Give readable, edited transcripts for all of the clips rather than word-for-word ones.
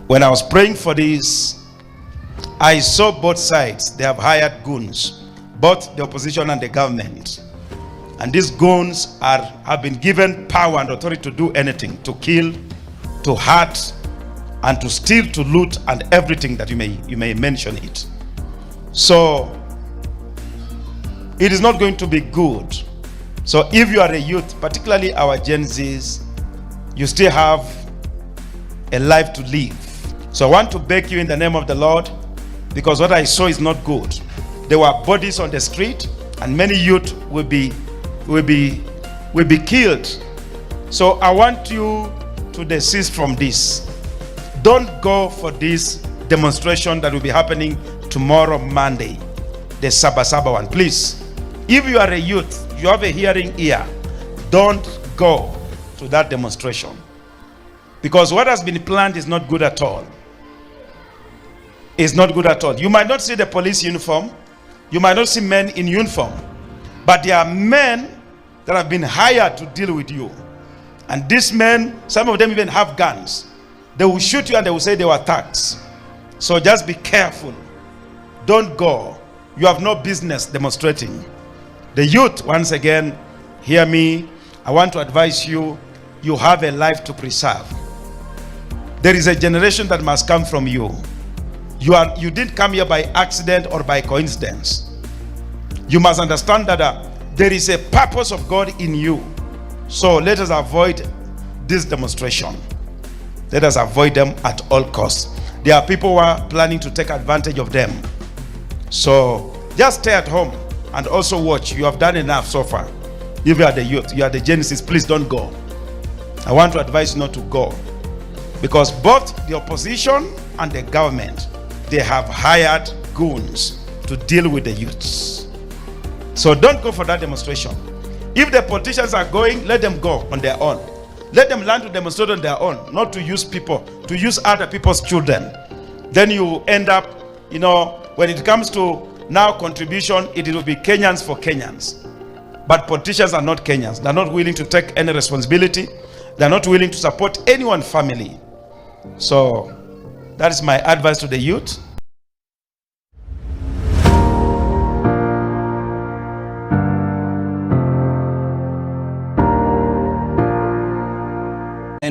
When I was praying for this, I saw both sides. They have hired goons, both the opposition and the government. And these goons have been given power and authority to do anything, to kill, to hurt, and to steal, to loot, and everything that you may mention it. So it is not going to be good. So if you are a youth, particularly our Gen Zs, you still have a life to live. So I want to beg you in the name of the Lord, because what I saw is not good. There were bodies on the street, and many youth will be killed. So I want you to desist from this. Don't go for this demonstration that will be happening tomorrow, Monday, the Saba one. Please, if you are a youth, you have a hearing ear, don't go to that demonstration, because what has been planned is not good at all. It's not good at all. You might not see the police uniform, you might not see men in uniform, but there are men that have been hired to deal with you. And these men, some of them even have guns. They will shoot you and they will say they were thugs. So just be careful. Don't go. You have no business demonstrating. The youth, once again, hear me. I want to advise you, you have a life to preserve. There is a generation that must come from you. You didn't come here by accident or by coincidence. You must understand that there is a purpose of God in you. So let us avoid this demonstration. Let us avoid them at all costs. There are people who are planning to take advantage of them. So just stay at home and also watch. You have done enough so far. If you are the youth, you are the Genesis, please don't go. I want to advise you not to go, because both the opposition and the government, they have hired goons to deal with the youths. So don't go for that demonstration. If the politicians are going, let them go on their own. Let them learn to demonstrate on their own, not to use people, to use other people's children. Then you end up, when it comes to now contribution, it will be Kenyans for Kenyans. But politicians are not Kenyans. They're not willing to take any responsibility. They're not willing to support anyone's family. So that is my advice to the youth.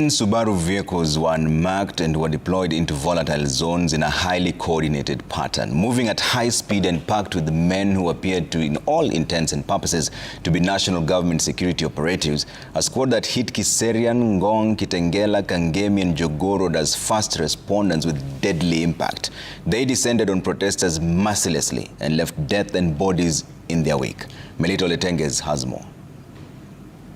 Subaru vehicles were unmarked and were deployed into volatile zones in a highly coordinated pattern, moving at high speed and packed with men who appeared to, in all intents and purposes, to be national government security operatives. A squad that hit Kiserian, Ngong, Kitengela, Kangemi and Jogoro as fast responders with deadly impact. They descended on protesters mercilessly and left death and bodies in their wake. Melito Letenges has more.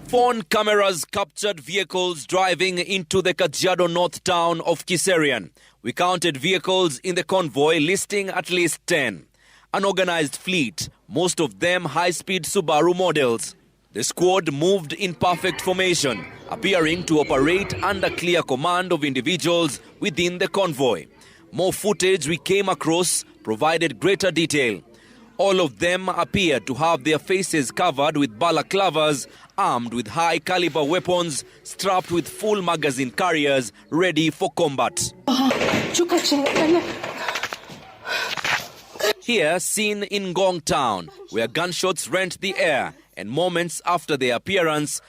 Phone cameras captured vehicles driving into the Kajiado North town of Kiserian. We counted vehicles in the convoy, listing at least 10. An organized fleet, most of them high-speed Subaru models. The squad moved in perfect formation, appearing to operate under clear command of individuals within the convoy. More footage we came across provided greater detail. All of them appeared to have their faces covered with balaclavas, armed with high-caliber weapons, strapped with full magazine carriers, ready for combat. Here, seen in Ngong town, where gunshots rent the air, and moments after their appearance,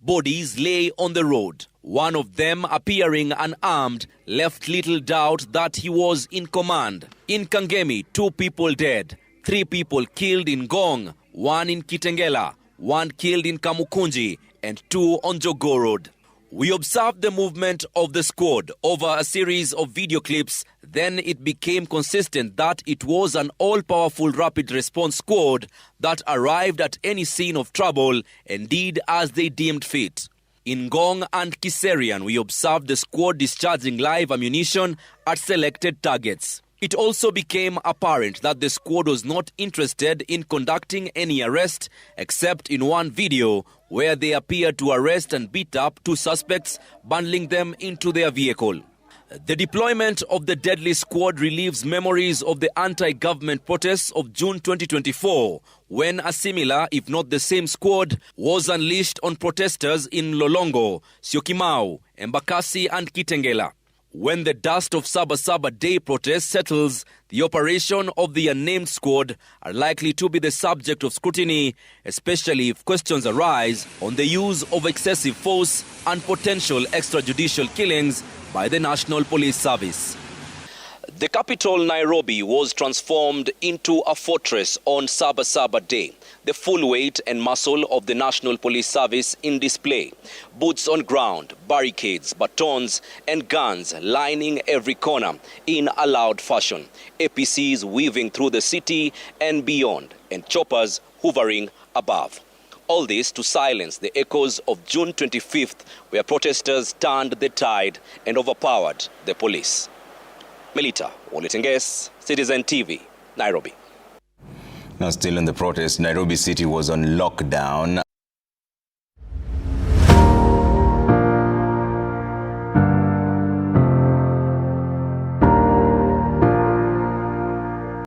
bodies lay on the road. One of them, appearing unarmed, left little doubt that he was in command. In Kangemi, 2 people dead, 3 people killed in Ngong, 1 in Kitengela, 1 killed in Kamukunji, and 2 on Jogo Road. We observed the movement of the squad over a series of video clips. Then it became consistent that it was an all-powerful rapid response squad that arrived at any scene of trouble and did as they deemed fit. In Ngong and Kiserian, we observed the squad discharging live ammunition at selected targets. It also became apparent that the squad was not interested in conducting any arrest, except in one video where they appeared to arrest and beat up 2 suspects, bundling them into their vehicle. The deployment of the deadly squad relieves memories of the anti-government protests of June 2024, when a similar, if not the same squad, was unleashed on protesters in Lolongo, Syokimau, Embakasi and Kitengela. When the dust of Saba Day protest settles, the operation of the unnamed squad are likely to be the subject of scrutiny, especially if questions arise on the use of excessive force and potential extrajudicial killings by the National Police Service. The capital, Nairobi, was transformed into a fortress on Saba Day. The full weight and muscle of the National Police Service in display. Boots on ground, barricades, batons and guns lining every corner in a loud fashion. APCs weaving through the city and beyond, and choppers hovering above. All this to silence the echoes of June 25th, where protesters turned the tide and overpowered the police. Melita Oletenges, Citizen TV, Nairobi. Now, still in the protest, Nairobi City was on lockdown.